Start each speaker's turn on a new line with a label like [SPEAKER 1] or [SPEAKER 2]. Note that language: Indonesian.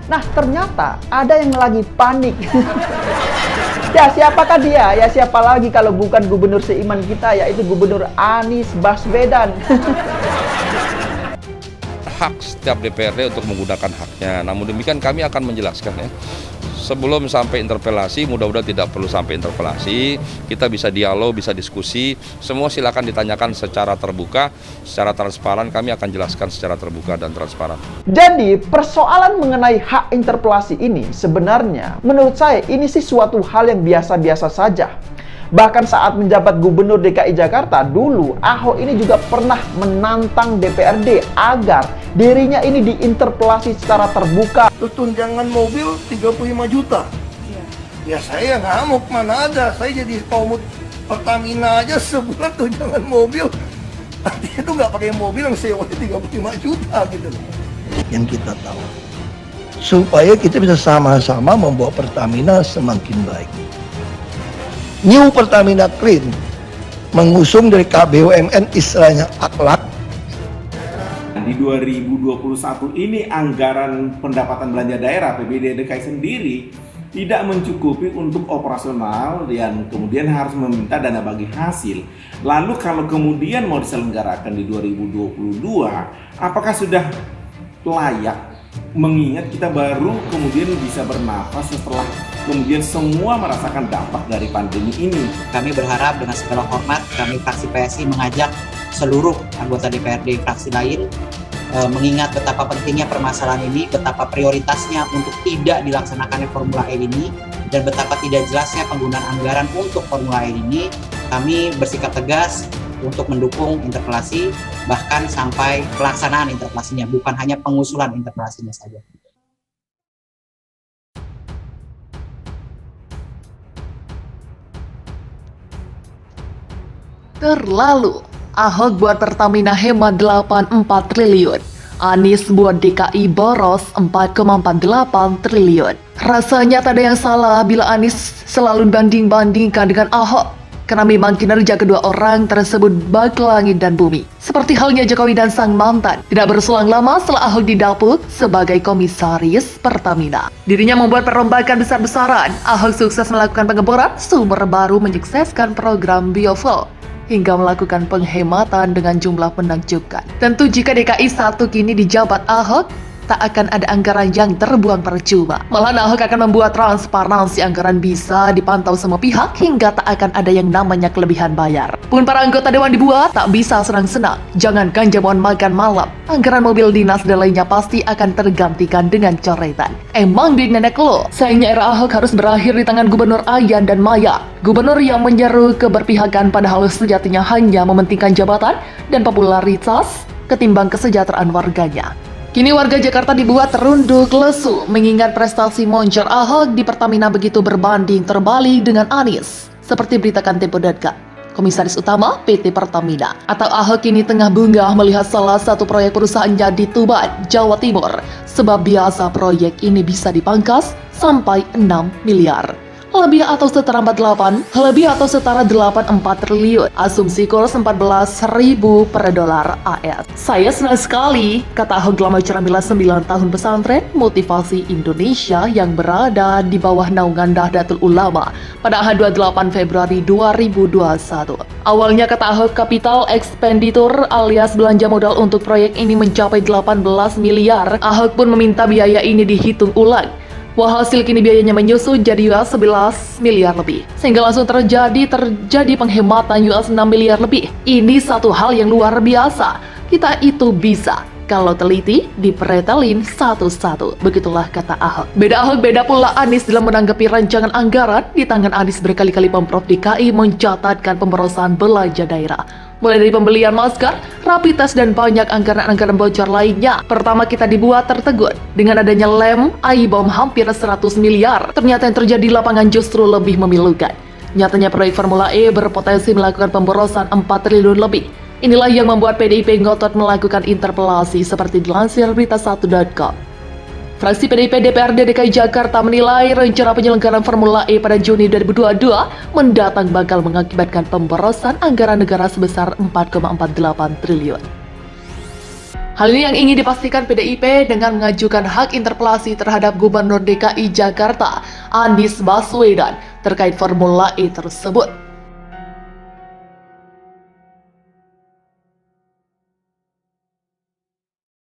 [SPEAKER 1] Nah, ternyata ada yang lagi panik. Ya, siapakah dia? Ya, siapa lagi kalau bukan gubernur seiman kita, yaitu Gubernur Anies Baswedan.
[SPEAKER 2] Hak setiap DPRD untuk menggunakan haknya. Namun demikian kami akan menjelaskan ya. Sebelum sampai interpelasi, mudah-mudahan tidak perlu sampai interpelasi, kita bisa dialog, bisa diskusi, semua silakan ditanyakan secara terbuka, secara transparan, kami akan jelaskan secara terbuka dan transparan.
[SPEAKER 1] Jadi, persoalan mengenai hak interpelasi ini sebenarnya menurut saya ini sih suatu hal yang biasa-biasa saja. Bahkan saat menjabat Gubernur DKI Jakarta dulu, Ahok ini juga pernah menantang DPRD agar dirinya ini diinterpelasi secara terbuka.
[SPEAKER 3] Tunjangan mobil 35 juta. Ya saya ngamuk, mana ada. Saya jadi komut Pertamina aja sebulan tunjangan mobil. Artinya itu nggak pakai mobil yang sewanya 35 juta gitu loh. Yang kita tahu. Supaya kita bisa sama-sama membawa Pertamina semakin baik. New Pertamina Clean mengusung dari KBUMN istilahnya akhlak.
[SPEAKER 4] Di 2021 ini anggaran pendapatan belanja daerah APBD DKI sendiri tidak mencukupi untuk operasional dan kemudian harus meminta dana bagi hasil. Lalu kalau kemudian mau diselenggarakan di 2022, apakah sudah layak? Mengingat kita baru kemudian bisa bernafas setelah kemudian semua merasakan dampak dari pandemi ini.
[SPEAKER 5] Kami berharap dengan segala hormat, kami fraksi PSI mengajak seluruh anggota DPRD fraksi lain mengingat betapa pentingnya permasalahan ini, betapa prioritasnya untuk tidak dilaksanakannya Formula E ini, dan betapa tidak jelasnya penggunaan anggaran untuk Formula E ini. Kami bersikap tegas untuk mendukung interpelasi, bahkan sampai pelaksanaan interpelasinya, bukan hanya pengusulan interpelasinya saja.
[SPEAKER 6] Terlalu, Ahok buat Pertamina hemat 84 triliun. Anies buat DKI boros 4,48 triliun. Rasanya tak ada yang salah bila Anies selalu banding-bandingkan dengan Ahok. Karena memang kinerja kedua orang tersebut bak langit dan bumi. Seperti halnya Jokowi dan sang mantan. Tidak berselang lama setelah Ahok didapuk sebagai komisaris Pertamina. Dirinya membuat perombakan besar-besaran. Ahok sukses melakukan pengeboran sumber baru, menyukseskan program biofuel, hingga melakukan penghematan dengan jumlah menakjubkan. Tentu jika DKI 1 kini dijabat Ahok, tak akan ada anggaran yang terbuang percuma. Malah Ahok akan membuat transparansi anggaran bisa dipantau semua pihak hingga tak akan ada yang namanya kelebihan bayar. Pun para anggota dewan dibuat tak bisa senang-senang. Jangankan jamuan makan malam, anggaran mobil dinas dan lainnya pasti akan tergantikan dengan coretan. Emang duit nenek lo? Sayangnya era Ahok harus berakhir di tangan Gubernur Ayan dan Maya. Gubernur yang menyeru keberpihakan padahal sejatinya hanya mementingkan jabatan dan popularitas ketimbang kesejahteraan warganya. Kini warga Jakarta dibuat terunduk lesu mengingat prestasi moncer Ahok di Pertamina begitu berbanding terbalik dengan Anies. Seperti beritakan Tempo.com, Komisaris Utama PT Pertamina atau Ahok kini tengah bunga melihat salah satu proyek perusahaannya di Tuban, Jawa Timur. Sebab biasa proyek ini bisa dipangkas sampai 6 miliar. Lebih atau setara 84 triliun. Asumsi kurs 14.000 per dolar AS. Saya senang sekali, kata Ahok dalam acara Mila 9 tahun pesantren motivasi Indonesia yang berada di bawah naungan Nahdlatul Ulama pada 28 Februari 2021. Awalnya kata Ahok capital expenditure alias belanja modal untuk proyek ini mencapai 18 miliar. Ahok pun meminta biaya ini dihitung ulang. Walhasil kini biayanya menyusut jadi US 11 miliar lebih. Sehingga langsung terjadi penghematan US 6 miliar lebih. Ini satu hal yang luar biasa. Kita itu bisa kalau teliti dipretelin satu-satu. Begitulah kata Ahok. Beda Ahok, beda pula Anies dalam menanggapi rancangan anggaran. Di tangan Anies berkali-kali Pemprov DKI mencatatkan pemborosan belanja daerah. Mulai dari pembelian masker, rapid test, dan banyak anggaran-anggaran bocor lainnya. Pertama kita dibuat tertegun. Dengan adanya lem, AIBOM hampir 100 miliar. Ternyata yang terjadi di lapangan justru lebih memilukan. Nyatanya proyek Formula E berpotensi melakukan pemborosan 4 triliun lebih. Inilah yang membuat PDIP ngotot melakukan interpelasi seperti dilansir berita1.com. Fraksi PDIP DPRD DKI Jakarta menilai rencana penyelenggaraan Formula E pada Juni 2022 mendatang bakal mengakibatkan pemborosan anggaran negara sebesar 4,48 triliun. Hal ini yang ingin dipastikan PDIP dengan mengajukan hak interpelasi terhadap Gubernur DKI Jakarta, Anies Baswedan, terkait Formula E tersebut.